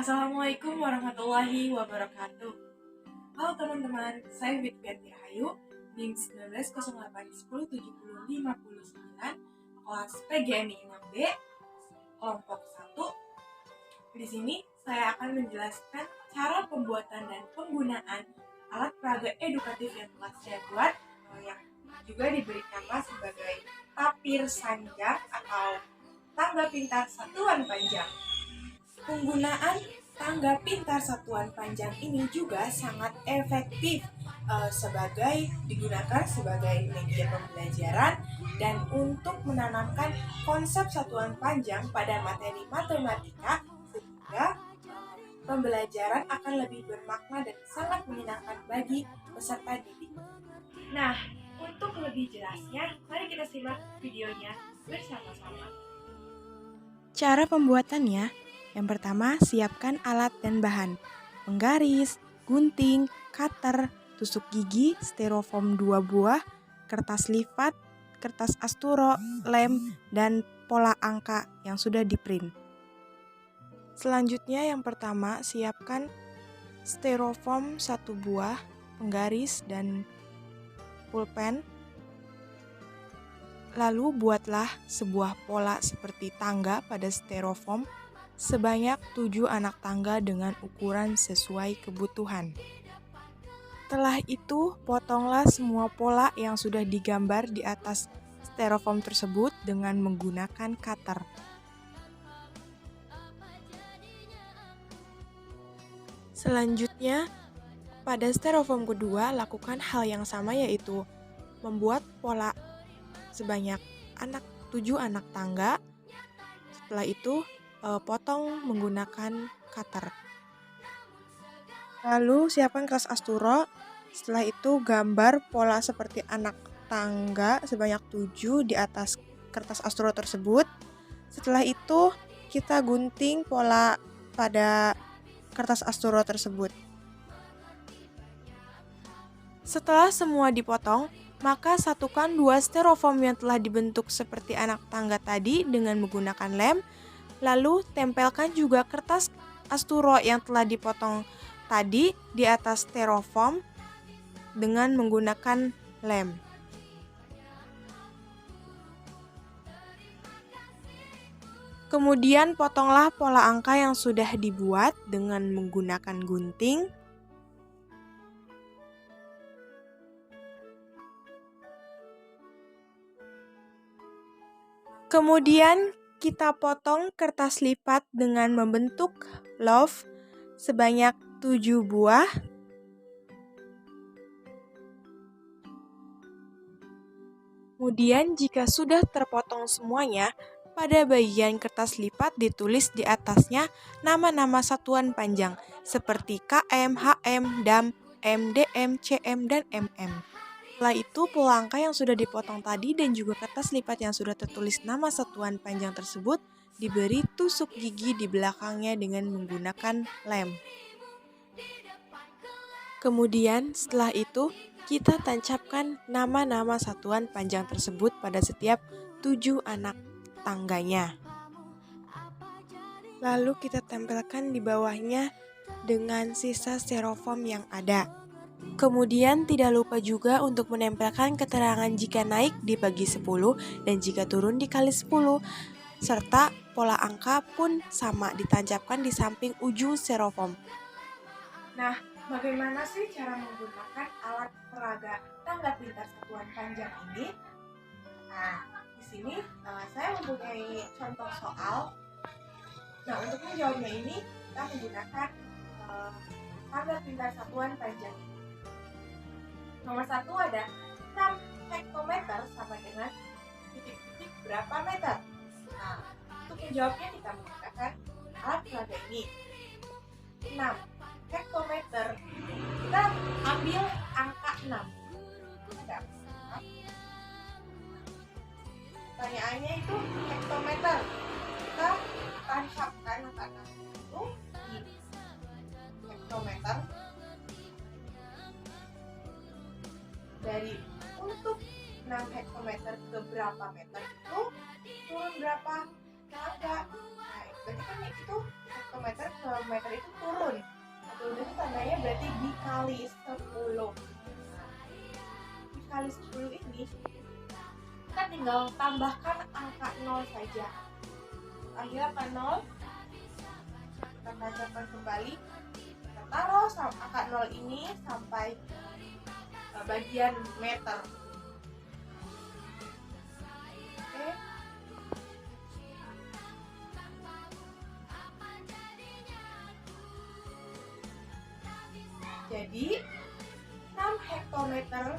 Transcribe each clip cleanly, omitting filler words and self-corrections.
Assalamualaikum warahmatullahi wabarakatuh. Halo teman-teman, saya Witviati Rahayu, NIM 1908107059, kelas PGMI 6B, kelompok 1. Di sini saya akan menjelaskan cara pembuatan dan penggunaan alat peraga edukatif yang telah saya buat, yang juga diberi nama sebagai tapir sanjang atau tangga pintar satuan panjang. Penggunaan tangga pintar satuan panjang ini juga sangat efektif digunakan sebagai media pembelajaran dan untuk menanamkan konsep satuan panjang pada materi matematika sehingga pembelajaran akan lebih bermakna dan sangat menyenangkan bagi peserta didik. Nah, untuk lebih jelasnya, mari kita simak videonya bersama-sama. Cara pembuatannya, yang pertama siapkan alat dan bahan, penggaris, gunting, cutter, tusuk gigi, styrofoam 2 buah, kertas lipat, kertas asturo, lem, dan pola angka yang sudah di-print. Selanjutnya yang pertama siapkan styrofoam 1 buah, penggaris, dan pulpen. Lalu buatlah sebuah pola seperti tangga pada styrofoam sebanyak 7 anak tangga dengan ukuran sesuai kebutuhan. Setelah itu, potonglah semua pola yang sudah digambar di atas styrofoam tersebut dengan menggunakan cutter. Selanjutnya, pada styrofoam kedua, lakukan hal yang sama, yaitu membuat pola sebanyak 7 anak tangga. Setelah itu potong menggunakan cutter. Lalu siapkan kertas asturo. Setelah itu gambar pola seperti anak tangga sebanyak 7 di atas kertas asturo tersebut. Setelah itu kita gunting pola pada kertas asturo tersebut. Setelah semua dipotong, maka satukan 2 styrofoam yang telah dibentuk seperti anak tangga tadi dengan menggunakan lem, lalu tempelkan juga kertas asturo yang telah dipotong tadi di atas styrofoam dengan menggunakan lem. Kemudian potonglah pola angka yang sudah dibuat dengan menggunakan gunting. Kemudian kita potong kertas lipat dengan membentuk love sebanyak 7 buah. Kemudian jika sudah terpotong semuanya, pada bagian kertas lipat ditulis di atasnya nama-nama satuan panjang seperti KM, HM, DAM, MDM, CM, dan MM. Setelah itu, pola angka yang sudah dipotong tadi dan juga kertas lipat yang sudah tertulis nama satuan panjang tersebut diberi tusuk gigi di belakangnya dengan menggunakan lem. Kemudian setelah itu, kita tancapkan nama-nama satuan panjang tersebut pada setiap 7 anak tangganya. Lalu kita tempelkan di bawahnya dengan sisa styrofoam yang ada. Kemudian tidak lupa juga untuk menempelkan keterangan jika naik dibagi 10 dan jika turun dikali 10, serta pola angka pun sama ditancapkan di samping ujung styrofoam. Nah, bagaimana sih cara menggunakan alat peraga tangga pintar satuan panjang ini? Nah, di sini saya mempunyai contoh soal. Nah, untuk menjawabnya ini kita menggunakan tangga pintar satuan panjang ini. Nomor 1 ada 6 hektometer sama dengan titik-titik berapa meter. Nah, untuk menjawabnya kita menggunakan alat peraga ini. 6 hektometer, kita ambil angka 6. Ada angka 6. Pertanyaannya itu hektometer. Kita tancapkan angka 6 itu di hektometer. Dari untuk 6 hektometer ke berapa meter itu turun berapa tangga. Nah, berarti kan itu hektometer ke meter itu turun. Turun itu tandanya berarti dikali 10. Dikali 10 ini kita tinggal tambahkan angka 0 saja. Ambil angka 0, kita tancapkan kembali, kita taruh angka 0 ini sampai bagian meter. Oke. Jadi 6 hektometer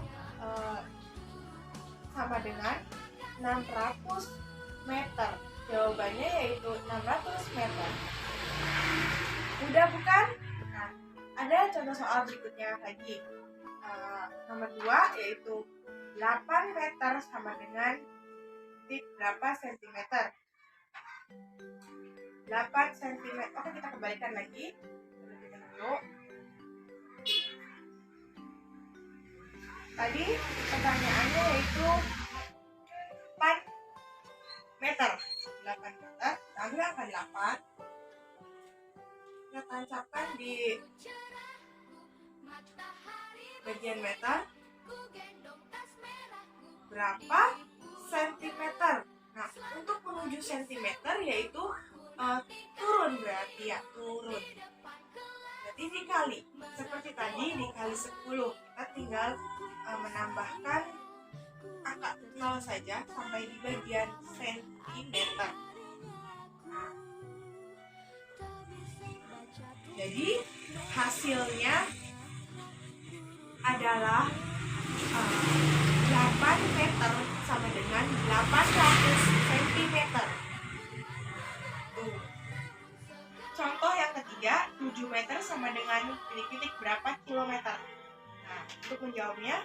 sama dengan 600 meter. Jawabannya yaitu 600 meter. Udah bukan? Nah, ada contoh soal berikutnya lagi. Nomor 2 yaitu 8 meter sama dengan berapa sentimeter? 8 cm. Oke, kita kembalikan lagi. Dulu. Tadi pertanyaannya yaitu 8 meter. 8 meter. Ambil angka 8. Kita tancapkan di bagian meter. Berapa sentimeter? Nah, untuk menuju sentimeter yaitu turun berarti ya, turun. Berarti dikali. Seperti tadi dikali 10. Kita tinggal menambahkan angka 0 saja sampai di bagian sentimeter. Jadi hasilnya adalah 8 meter sama dengan 800 cm. Contoh yang ketiga, 7 meter sama dengan titik-titik berapa kilometer. Nah, untuk menjawabnya,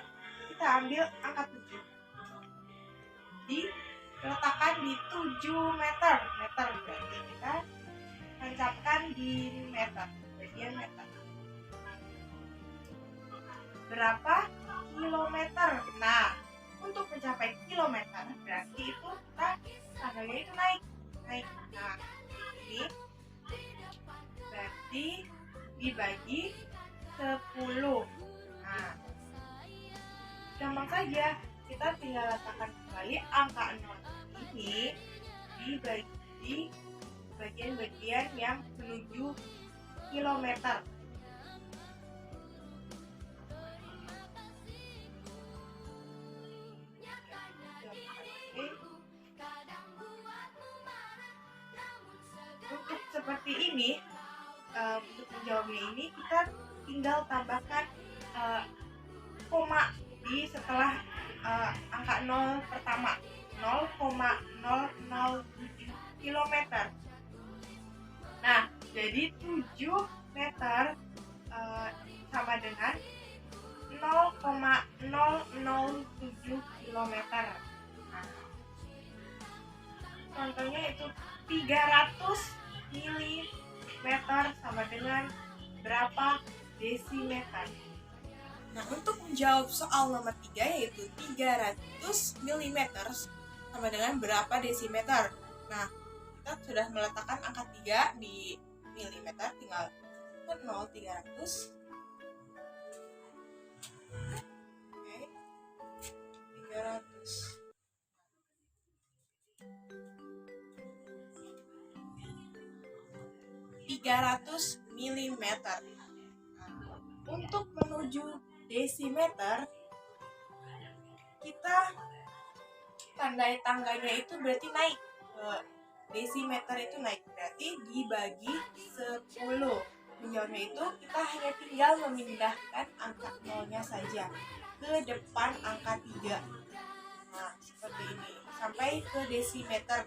kita ambil angka 7. Diletakkan di 7 meter. Meter berarti kita tancapkan di meter, bagian meter. Berapa kilometer? Nah, untuk mencapai kilometer berarti itu kita tandanya itu naik. Nah, ini berarti dibagi 10. Nah, gampang saja, kita tinggal letakkan kembali angka 0 ini di bagian-bagian yang menuju kilometer. Untuk seperti ini, untuk menjawabnya ini kita tinggal tambahkan koma di setelah angka 0 pertama, 0,007 km. Nah, jadi 7 meter sama dengan 0,007 km. Nah, contohnya itu 300 mm sama dengan berapa desimeter. Nah, untuk menjawab soal nomor 3 yaitu 300 mm sama dengan berapa desimeter. Nah, kita sudah meletakkan angka 3 di milimeter, tinggal ke 0, 300. Oke, 300. 300 mm. Untuk menuju desimeter, kita tandai tangganya itu berarti naik. Desimeter itu naik, berarti dibagi 10. Menjawabnya itu kita hanya tinggal memindahkan angka 0-nya saja ke depan angka 3. Nah, seperti ini, sampai ke desimeter.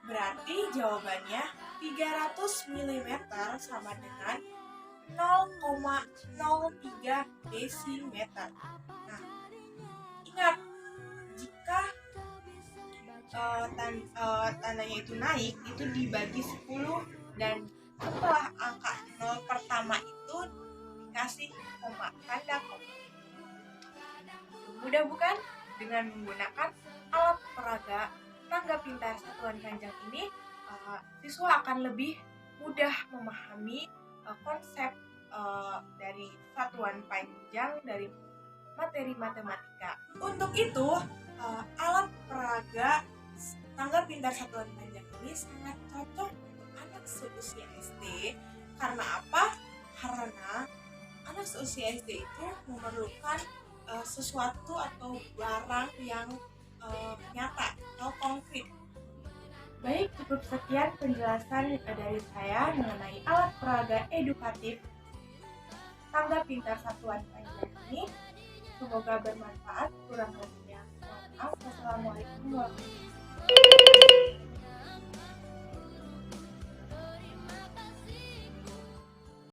Berarti jawabannya 300 mm sama dengan 0,03 desimeter. Nah, ingat, jika tandanya itu naik, itu dibagi 10 dan setelah angka 0 pertama itu dikasih koma, tanda koma. Mudah bukan? Dengan menggunakan alat peraga tangga pintar satuan panjang ini, siswa akan lebih mudah memahami konsep dari satuan panjang dari materi matematika. Untuk itu, alat peraga tangga pintar satuan panjang ini sangat cocok untuk anak seusia SD. Karena apa? Karena anak seusia SD itu memerlukan sesuatu atau barang yang nyata atau konkret. Baik, cukup sekian penjelasan dari saya mengenai alat peraga edukatif tangga pintar satuan panjang ini. Semoga bermanfaat, kurang lebihnya mohon maaf. Wassalamualaikum warahmatullahi wabarakatuh.